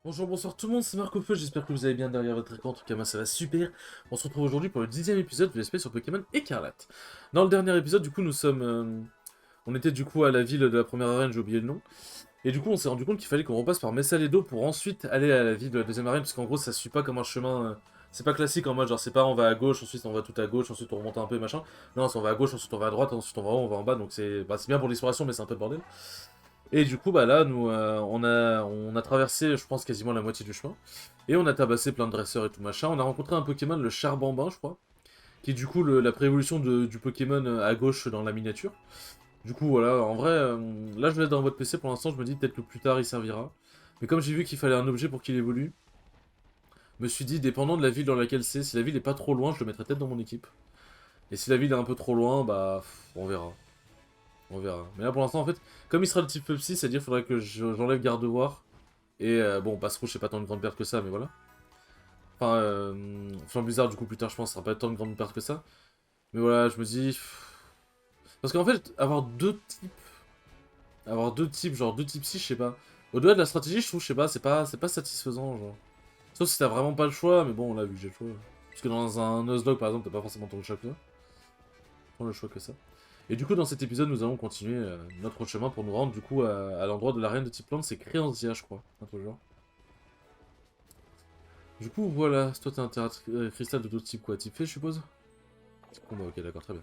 Bonjour, bonsoir tout le monde, c'est Marco Feu, j'espère que vous allez bien derrière votre écran, en tout cas moi ça va super. On se retrouve aujourd'hui pour le 10e épisode de l'espèce sur Pokémon Écarlate. Dans le dernier épisode, du coup, on était du coup à la ville de la première arène, j'ai oublié le nom. Et du coup, on s'est rendu compte qu'il fallait qu'on repasse par Messaledo pour ensuite aller à la ville de la deuxième arène, parce qu'en gros, ça suit pas comme un chemin... C'est pas classique en mode genre c'est pas on va à gauche, ensuite on va tout à gauche, ensuite on remonte un peu machin. Non, c'est on va à gauche, ensuite on va à droite, ensuite on va en haut, on va en bas, donc c'est bien pour l'exploration mais c'est un peu le bordel. Et du coup, bah là, nous, on a traversé, je pense, quasiment la moitié du chemin. Et on a tabassé plein de dresseurs et tout machin. On a rencontré un Pokémon, le Charbambin, je crois. Qui est du coup la préévolution du Pokémon à gauche dans la miniature. Du coup, voilà, en vrai, là, je vais être dans votre PC pour l'instant. Je me dis peut-être que plus tard, il servira. Mais comme j'ai vu qu'il fallait un objet pour qu'il évolue, je me suis dit, dépendant de la ville dans laquelle c'est, si la ville est pas trop loin, je le mettrai peut-être dans mon équipe. Et si la ville est un peu trop loin, bah, on verra. On verra. Mais là, pour l'instant, en fait, comme il sera le type psy, c'est-à-dire qu'il faudrait que j'enlève garde-devoir. Et bon, Basse-Rouge, c'est pas tant une grande perte que ça, mais voilà. Enfin, Flamme Bizarre, du coup, plus tard, je pense, ça sera pas tant une grande perte que ça. Mais voilà, je me dis... Parce qu'en fait, avoir deux types, genre deux types psy, je sais pas. Au-delà de la stratégie, je trouve, je sais pas, c'est pas satisfaisant, genre. Sauf si t'as vraiment pas le choix, mais bon, là, vu que j'ai le choix. Parce que dans un Nuzlocke, par exemple, t'as pas forcément tant le choix que ça. Tant le choix que ça. Et du coup, dans cet épisode, nous allons continuer notre chemin pour nous rendre, du coup, à l'endroit de l'arène de type plante. C'est Créanzia, je crois, un truc genre. Du coup, voilà, toi t'as un cristal de d'autres types quoi, type fée, je suppose. Type combat, ok, d'accord, très bien.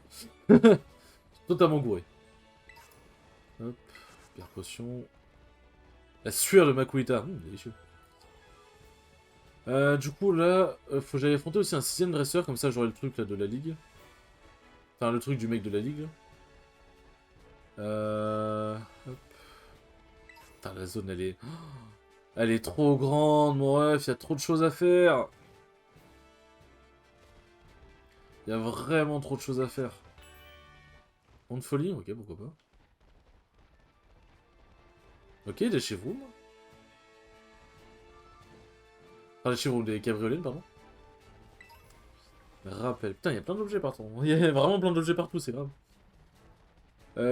Totalement gouré. Hop, pierre potion. La sueur de Makuita, délicieux. Du coup, là, faut que j'aille affronter aussi un 6ème dresseur, comme ça j'aurai le truc là de la ligue. Enfin, le truc du mec de la ligue. Là. Hop. Putain, la zone elle est. Elle est trop grande, mon ref, il y a trop de choses à faire. Il y a vraiment trop de choses à faire. Onde folie, ok, pourquoi pas. Ok, des chevrons. Enfin, des chevrons, des cabriolets, pardon. Rappel. Putain, il y a plein d'objets partout. Il y a vraiment plein d'objets partout, c'est grave.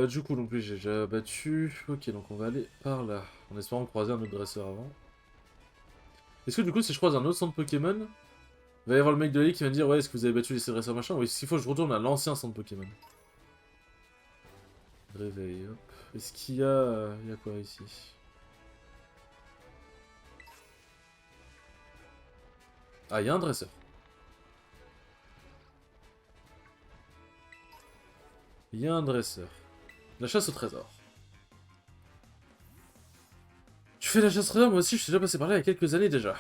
Du coup, donc lui, j'ai déjà battu. Ok, donc on va aller par là. En espérant croiser un autre dresseur avant. Est-ce que du coup, si je croise un autre centre Pokémon, il va y avoir le mec de la ligue qui va me dire ouais, est-ce que vous avez battu les dresseurs machin? Oui, s'il faut, je retourne à l'ancien centre Pokémon. Réveil, hop. Est-ce qu'il y a... il y a quoi ici? Ah, il y a un dresseur. Il y a un dresseur. La chasse au trésor. Tu fais la chasse au trésor? Moi aussi, je suis déjà passé par là il y a quelques années déjà.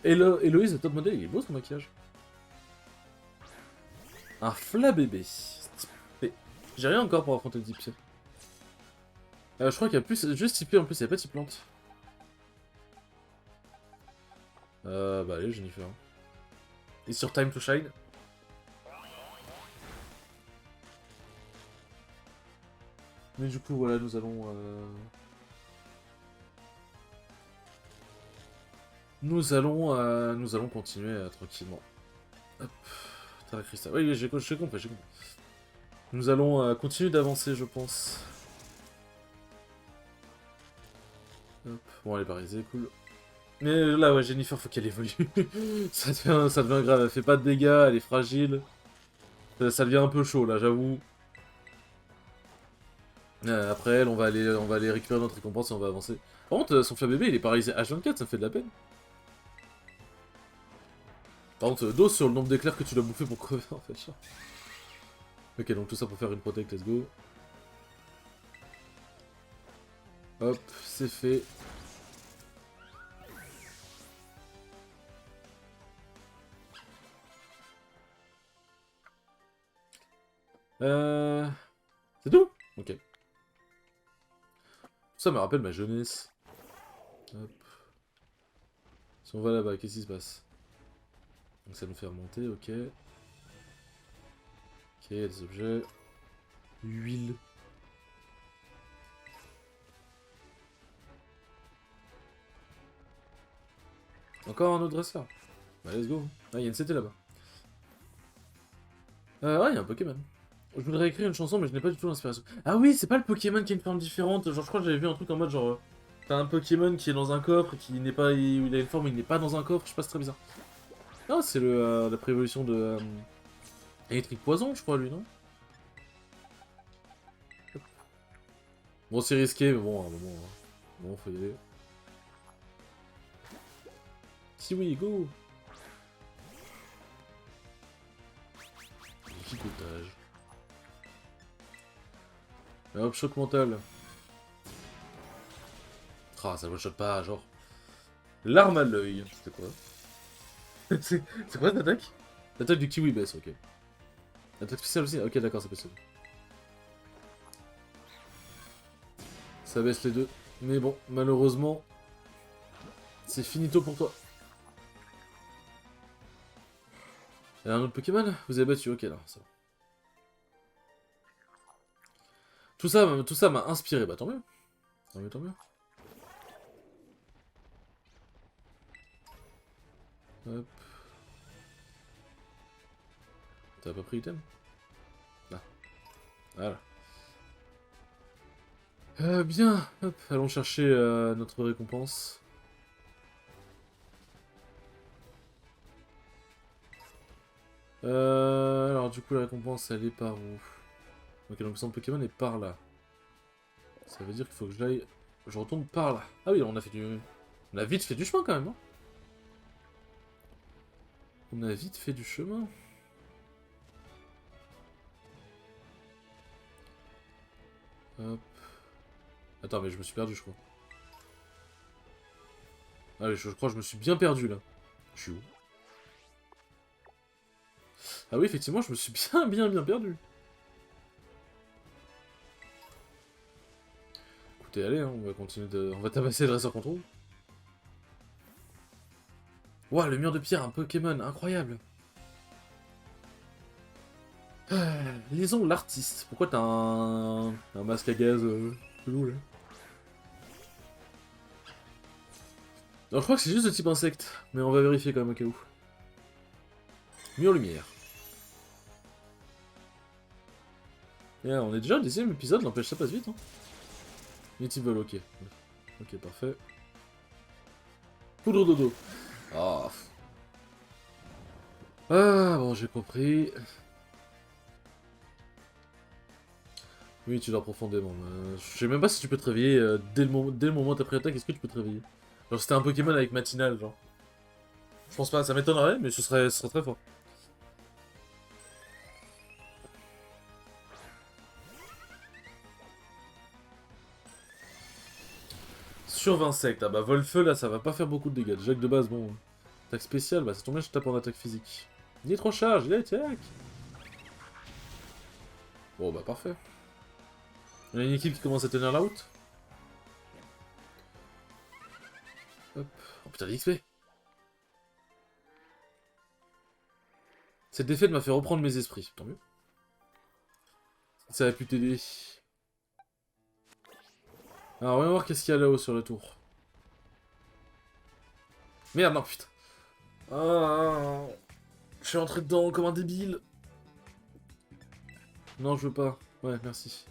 Héloïse, le top modèle, il est beau son maquillage. Un Flabébé. Mais j'ai rien encore pour affronter le type psy. Je crois qu'il y a plus, juste typé en plus, il n'y a pas type plante. Bah allez, Jennifer. Et sur Time to Shine. Mais du coup, voilà, nous allons... Nous allons continuer tranquillement. Hop, Terra Cristal. Oui, j'ai compris, j'ai compris. Nous allons continuer d'avancer, je pense. Hop. Bon, elle est barisée, cool. Mais là, ouais, Jennifer, faut qu'elle évolue. Ça devient grave, elle fait pas de dégâts, elle est fragile. Ça devient un peu chaud, là, j'avoue. Après elle, on va aller récupérer notre récompense et on va avancer. Par contre, son bébé, il est paralysé H24, ça me fait de la peine. Par contre, dos sur le nombre d'éclairs que tu dois bouffer pour crever, en fait. Ok, donc tout ça pour faire une protect, let's go. Hop, c'est fait. Euh... C'est tout? Ok. Ça me rappelle ma jeunesse. Hop. Si on va là-bas, qu'est-ce qui se passe? Donc ça nous fait remonter, ok. Ok, des objets. Huile. Encore un autre dresseur. Bah let's go. Ah, il y a une CT là-bas. Ouais, il y a un Pokémon. Je voudrais écrire une chanson, mais je n'ai pas du tout l'inspiration. Ah oui, c'est pas le Pokémon qui a une forme différente. Genre, je crois que j'avais vu un truc en mode genre. T'as un Pokémon qui est dans un coffre, qui n'est pas... Il a une forme où il n'est pas dans un coffre, je sais pas, c'est très bizarre. Ah, c'est la préévolution de... électrique poison, je crois, lui, non? Bon, c'est risqué, mais bon, à un moment... hein. Bon, faut y aller. Si oui, go! Picotage. Hop, choc mental. Ah, ça one-shot pas, genre. L'arme à l'œil. C'était quoi? C'est quoi cette attaque? L'attaque du kiwi baisse, ok. L'attaque spéciale aussi? Ok, d'accord, ça baisse les deux. Ça baisse les deux. Mais bon, malheureusement, c'est finito pour toi. Il y a un autre Pokémon? Vous avez battu, ok, là, ça va. Tout ça m'a inspiré, bah tant mieux. Tant mieux, tant mieux. Hop. T'as pas pris item? Là. Voilà. Bien, hop, allons chercher notre récompense. Alors du coup la récompense elle est par où? Ok, donc son Pokémon est par là. Ça veut dire qu'il faut que j'aille... Je retourne par là. Ah oui, on a fait du... On a vite fait du chemin quand même, hein. On a vite fait du chemin. Hop. Attends, mais je me suis perdu, je crois. Allez, je crois que je me suis bien perdu, là. Je suis où? Ah oui, effectivement, je me suis bien perdu. Écoutez, allez, hein, on va continuer de... On va tabasser le dresseur contrôle. Ouah, le mur de pierre, un Pokémon, incroyable. Lisons l'artiste. Pourquoi t'as un masque à gaz chelou, là? Alors, je crois que c'est juste de type insecte, mais on va vérifier quand même au cas où. Mur lumière. Yeah, on est déjà au 10ème épisode, n'empêche ça passe vite. Hein. Les types vol, ok. Ok, parfait. Poudre dodo. Ah. Ah, bon, j'ai compris. Oui, tu dors profondément. Je sais même pas si tu peux te réveiller dès le moment où t'as pris l'attaque, est-ce que tu peux te réveiller? Genre, c'était un Pokémon avec matinale, genre. Je pense pas, ça m'étonnerait, mais ce serait très fort. Sur insecte, ah bah vol-feu là ça va pas faire beaucoup de dégâts. Déjà que de base, bon. Attaque spéciale, bah ça tombe bien, je tape en attaque physique. Nitro-charge, il attaque. Bon bah parfait. On a une équipe qui commence à tenir la route. Hop. Oh putain, l'XP. Cette défaite m'a fait reprendre mes esprits, tant mieux. Ça a pu t'aider. Alors, on va voir qu'est-ce qu'il y a là-haut sur la tour. Merde, non, putain. Ah, je suis entré dedans comme un débile. Non, je veux pas. Ouais, merci.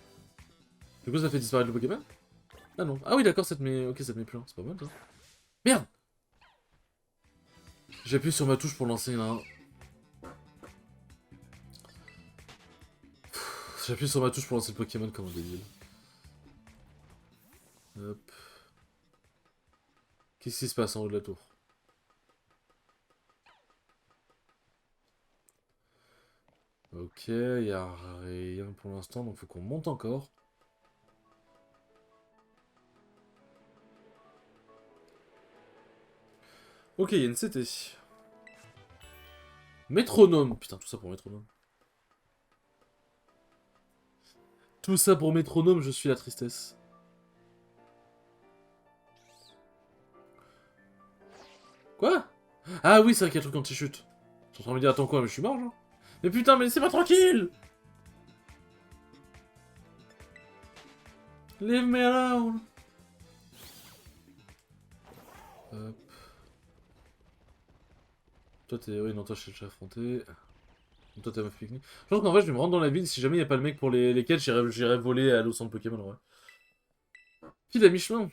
Du coup, ça fait disparaître le Pokémon? Ah non. Ah oui, d'accord, ça te met... Ok, ça te met plus un. C'est pas mal, toi. Merde! J'appuie sur ma touche pour lancer là. J'appuie sur ma touche pour lancer le Pokémon comme un débile. Hop. Qu'est-ce qui se passe en haut de la tour? Ok, y a rien pour l'instant, donc faut qu'on monte encore. Ok, il y a une CT. Métronome. Putain, tout ça pour métronome. Tout ça pour métronome, je suis la tristesse. Quoi? Ah oui, c'est vrai qu'il y a un truc anti-chute. Je suis en train de me dire, attends quoi, mais je suis mort, genre? Mais putain, mais laissez-moi tranquille! Leave me alone! Hop. Toi, t'es... Oui, non, toi, je t'ai déjà affronté. Toi, t'as meuf pique-nique. Je pense qu'en vrai, je vais me rendre dans la ville. Si jamais il n'y a pas le mec pour les quêtes, j'irai voler à l'eau centre Pokémon, en vrai. Pile à mi-chemin.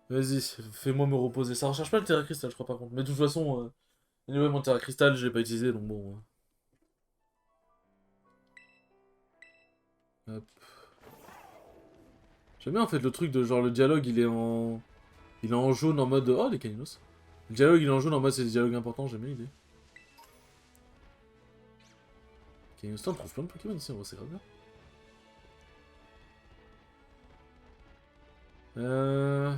Vas-y, fais-moi me reposer. Ça recherche pas le terrain cristal, je crois, par contre. Mais de toute façon, anyway, mon terrain cristal, je l'ai pas utilisé, donc bon. Hop. J'aime bien en fait le truc de genre le dialogue, il est en. Il est en jaune en mode. Oh, les caninos. Le dialogue, il est en jaune en mode c'est des dialogues importants, j'aime bien l'idée. Caninos, on trouve plein de Pokémon ici, en vrai, c'est grave bien. Euh.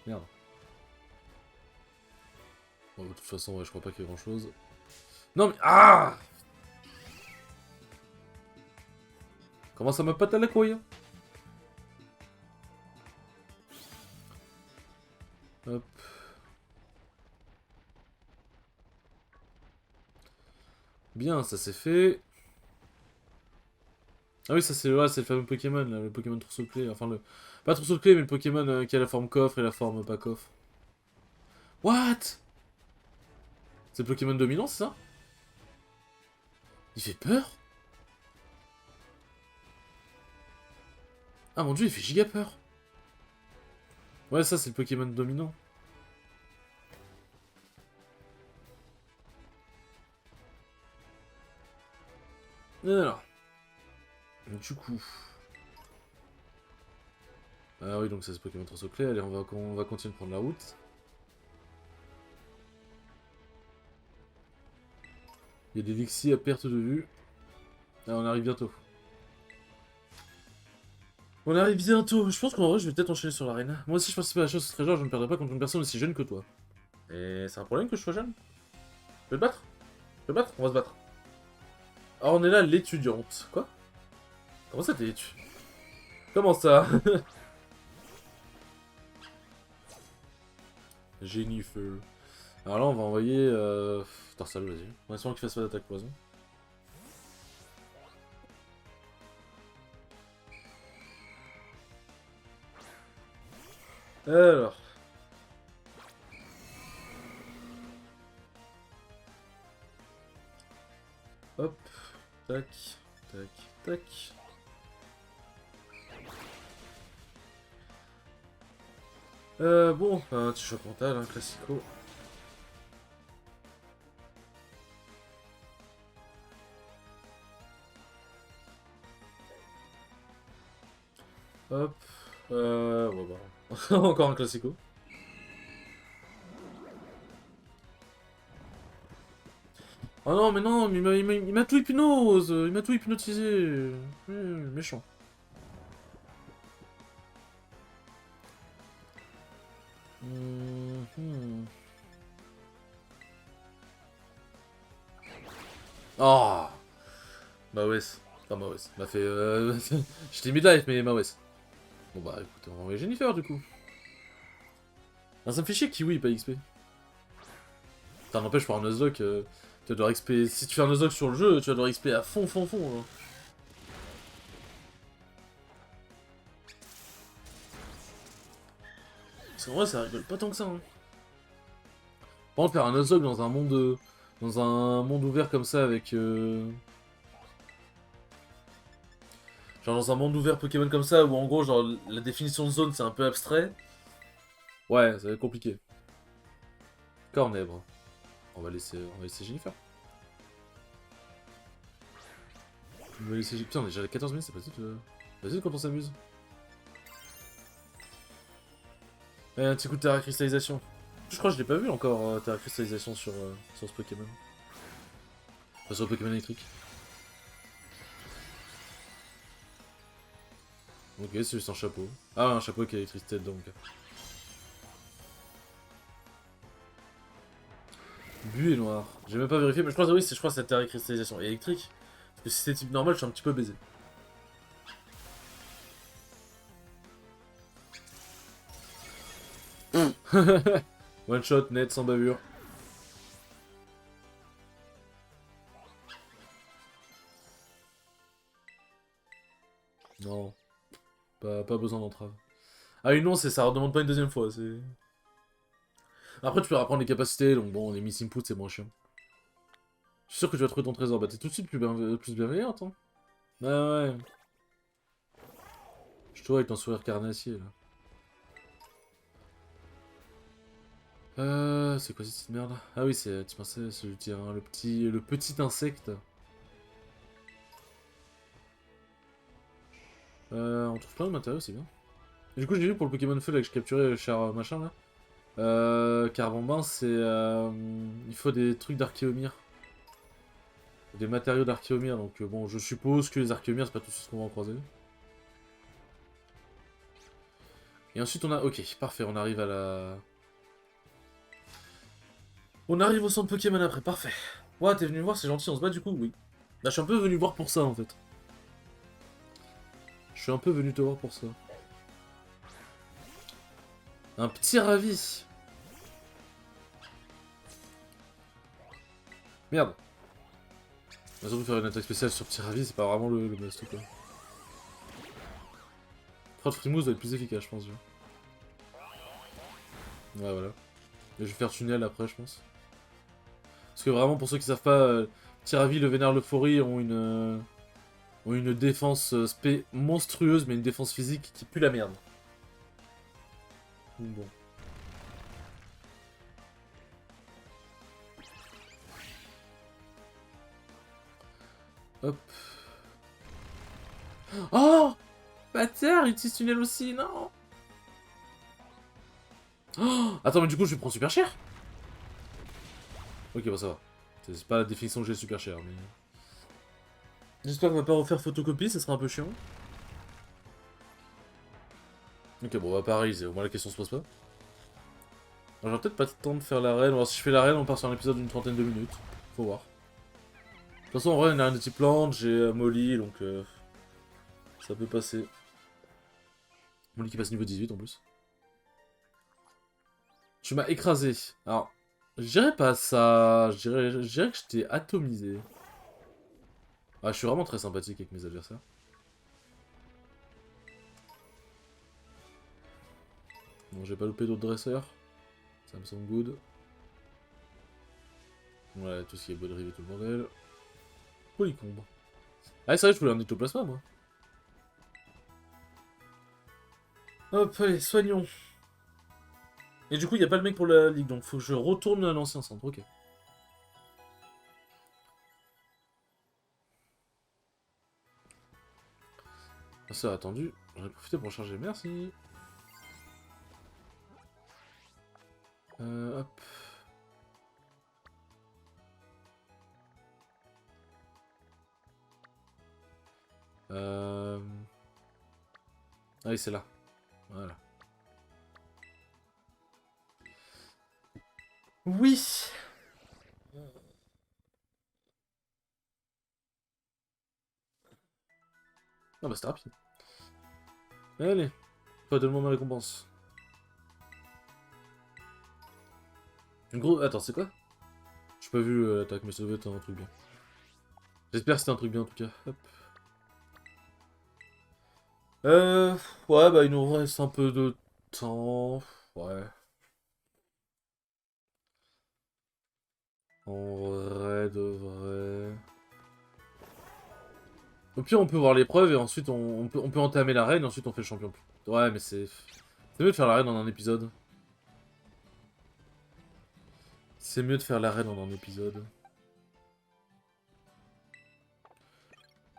Merde. Bon, de toute façon, ouais, je crois pas qu'il y ait grand chose. Non mais. Ah! Comment ça me pète à la couille? Hop. Bien, ça c'est fait. Ah oui, ça c'est ouais, le fameux Pokémon, là, le Pokémon trousseau-clé. Enfin, le. Pas trousseau-clé, mais le Pokémon qui a la forme coffre et la forme pas coffre. What? C'est le Pokémon dominant, c'est ça? Il fait peur? Ah mon dieu, il fait giga peur. Ouais, ça c'est le Pokémon dominant. Alors. Du coup. Ah oui, donc ça c'est Pokémon trousseau-clé. Allez, on va continuer de prendre la route. Il y a des Lixie à perte de vue. Ah, on arrive bientôt. On arrive bientôt. Je pense qu'en vrai, je vais peut-être enchaîner sur l'arène. Moi aussi, je participais à la chose, ce serait genre, je ne perdrai pas contre une personne aussi jeune que toi. Et c'est un problème que je sois jeune? Je vais te battre? Je vais te battre? On va se battre. Alors, on est là, l'étudiante. Quoi? Comment ça, t'es étu? Comment ça? Jennifer. Alors là, on va envoyer. Tarsal, vas-y. On espère qu'il fasse pas d'attaque poison. Alors. Hop. Tac. Tac. Tac. Bon, un petit choc mental, hein, classico. Hop. Ouais, bah. Encore un classico. Oh non, mais non, mais il m'a tout hypnose. Il m'a tout hypnotisé. Méchant. Mhm. Oh, Mawes. Enfin, Mawes. M'a fait. Je t'ai mis de life, mais Mawes. Bon bah écoute, on va envoyer Jennifer du coup. Ah, ça me fait chier Kiwi, pas XP. Ça n'empêche par un Nuzlocke, tu vas devoir XP. Si tu fais un Nuzlocke sur le jeu, tu vas devoir XP à fond, fond, fond. Hein. Parce qu'en vrai, ça rigole pas tant que ça. Hein. Par contre, faire un Nuzlocke dans un monde. Dans un monde ouvert comme ça avec. Genre dans un monde ouvert Pokémon comme ça, où en gros, genre, la définition de zone c'est un peu abstrait. Ouais, ça va être compliqué. Cornèbre. On va laisser Jennifer. On va laisser... Putain, on est déjà à 14 minutes, c'est pas tout. Vas-y quand on s'amuse. Un petit coup de terra cristallisation. Je crois que je l'ai pas vu encore, terra cristallisation sur ce Pokémon. Enfin, sur le Pokémon électrique. Ok, c'est juste un chapeau. Ah, un chapeau qui a l'électricité dedans, ok. Buée noire. J'ai même pas vérifié, mais je crois que oui, je crois que c'est la terra cristallisation électrique. Parce que si c'est type normal, je suis un petit peu baisé. One shot, net, sans bavure. Non, pas besoin d'entrave. Ah oui, non, ça redemande pas une deuxième fois, c'est... Après, tu peux apprendre les capacités, donc bon, les miss input, c'est moins chiant. Je suis sûr que tu vas trouver ton trésor, bah t'es tout de suite plus bienveillante, hein. Ouais, ouais. Je te vois avec ton sourire carnassier, là. C'est quoi cette petite merde? Ah oui, tu pensais, je veux dire, hein, le petit insecte. On trouve plein de matériaux, c'est bien. Et du coup, j'ai vu pour le Pokémon Feu là, que je capturais, le cher machin là. Carbambin, c'est. Il faut des trucs d'archéomir. Des matériaux d'archéomir, donc bon, je suppose que les archéomir, c'est pas tout ce qu'on va en croiser. Et ensuite, on a. Ok, parfait, on arrive à la. On arrive au centre Pokémon après, parfait. Ouais, t'es venu me voir, c'est gentil, on se bat du coup? Oui. Là, je suis un peu venu voir pour ça en fait. Je suis un peu venu te voir pour ça. Un petit ravi. Merde. On va surtout faire une attaque spéciale sur petit ravi, c'est pas vraiment le must quoi. Frotte Frimousse doit être plus efficace, je pense. Ouais, voilà. Et je vais faire tunnel après, je pense. Parce que vraiment, pour ceux qui savent pas, petit ravi, le vénère, l'euphorie ont une défense monstrueuse, mais une défense physique qui pue la merde. Donc bon. Hop. Oh! Bâtard, il utilise tunnel aussi, non! Oh, attends, mais du coup, je vais prendre super cher? Ok, bon, ça va. C'est pas la définition que j'ai super cher, mais... J'espère qu'on va pas refaire photocopie, ça sera un peu chiant. Ok, bon, bah pareil, au moins la question se pose pas. J'aurais peut-être pas le temps de faire l'arène. Alors si je fais l'arène, on part sur un épisode d'une trentaine de minutes. Faut voir. De toute façon, en vrai, on a un petit plante, j'ai Molly, donc ça peut passer. Molly qui passe niveau 18 en plus. Tu m'as écrasé. Alors, je dirais pas ça. Je dirais que je t'ai atomisé. Ah, je suis vraiment très sympathique avec mes adversaires. Bon, j'ai pas loupé d'autres dresseurs. Ça me semble good. Ouais, tout ce qui est Bodrive et tout le bordel. Polycombe. Ah, c'est vrai, je voulais un ectoplasma, moi. Hop, allez, soignons. Et du coup, il n'y a pas le mec pour la ligue, donc faut que je retourne à l'ancien centre, ok. Ça a attendu, j'en ai profité pour charger, merci. Hop. Ah oui, c'est là. Voilà. Oui. Ah bah c'était rapide. Allez, pas donne-moi ma récompense. Une grosse... Attends, c'est quoi? J'ai pas vu l'attaque, mais ça doit être un truc bien. J'espère que c'était un truc bien en tout cas. Hop. Euh... Ouais, bah il nous reste un peu de temps. Ouais. En vrai, de vrai... Au pire, on peut voir l'épreuve et ensuite on peut entamer l'arène et ensuite on fait le champion. Ouais, mais c'est... C'est mieux de faire l'arène en un épisode. C'est mieux de faire l'arène en un épisode.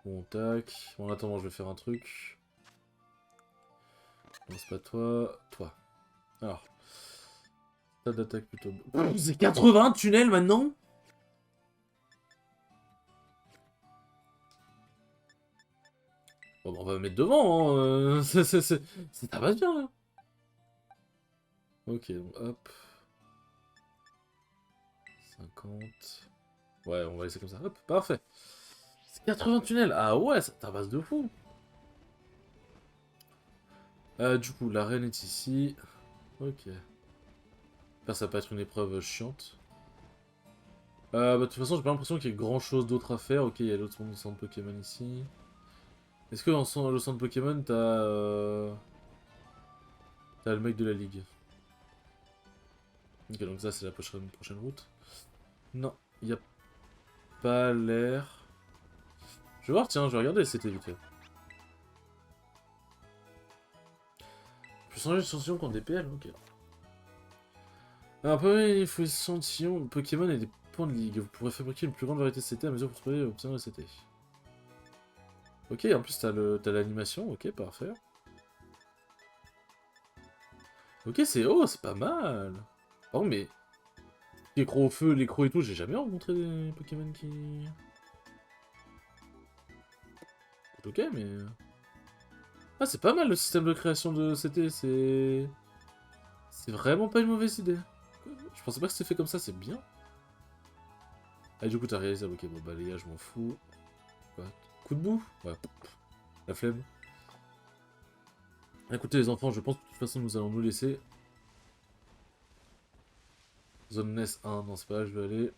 Bon, tac. En attendant, je vais faire un truc. Non, c'est pas toi. Toi. Alors. Stade d'attaque plutôt... C'est 80 tunnels maintenant? Bon, bah, on va mettre devant, hein. Ça passe bien, là. Ok, donc hop. 50. Ouais, on va laisser comme ça. Hop, parfait. C'est 80 tunnels. Ah ouais, ça tabasse de fou. Du coup, l'arène est ici. Ok. Là, ça peut être une épreuve chiante. Bah, de toute façon, j'ai pas l'impression qu'il y ait grand chose d'autre à faire. Ok, il y a l'autre centre Pokémon ici. Est-ce que dans le centre Pokémon, t'as le mec de la ligue? Ok, donc ça, c'est la prochaine route. Non, il y a pas l'air. Je vais voir, tiens, je vais regarder, c'était vite fait. changer d'échantillon contre des PL, ok. Alors, après, il faut échantillon de Pokémon et des points de ligue. Vous pourrez fabriquer une plus grande variété de CT à mesure que vous trouvez obtenir le CT. Ok, en plus t'as l'animation, ok, parfait. Ok, c'est pas mal. Par contre, mais les crocs au feu, les crocs et tout, j'ai jamais rencontré des Pokémon qui... Ok, mais... Ah, c'est pas mal le système de création de CT, c'est... C'est vraiment pas une mauvaise idée. Je pensais pas que c'était fait comme ça, c'est bien. Ah, du coup, t'as réalisé, ok, bon, bah les gars, je m'en fous. Quoi? Coup de boue? Ouais, la flemme. Écoutez, les enfants, je pense que de toute façon, nous allons nous laisser. Zone NES 1, non, c'est pas là, je vais aller.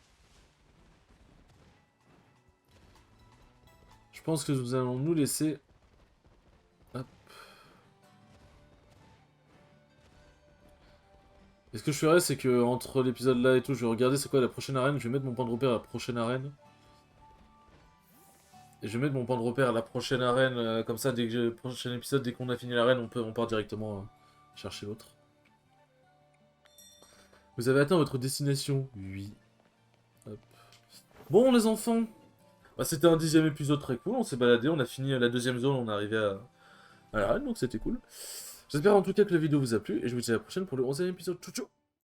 Je pense que nous allons nous laisser. Hop. Et ce que je ferais, c'est que entre l'épisode là et tout, je vais regarder c'est quoi la prochaine arène. Je vais mettre mon point de repère à la prochaine arène. Et je vais mettre mon point de repère à la prochaine arène. Comme ça, dès que le prochain épisode, dès qu'on a fini l'arène, on part directement chercher l'autre. Vous avez atteint votre destination? Oui. Hop. Bon, les enfants. Bah, c'était un 10e épisode très cool. On s'est baladé, on a fini la deuxième zone, on est arrivé à l'arène, donc c'était cool. J'espère en tout cas que la vidéo vous a plu. Et je vous dis à la prochaine pour le 11e épisode. Ciao, ciao.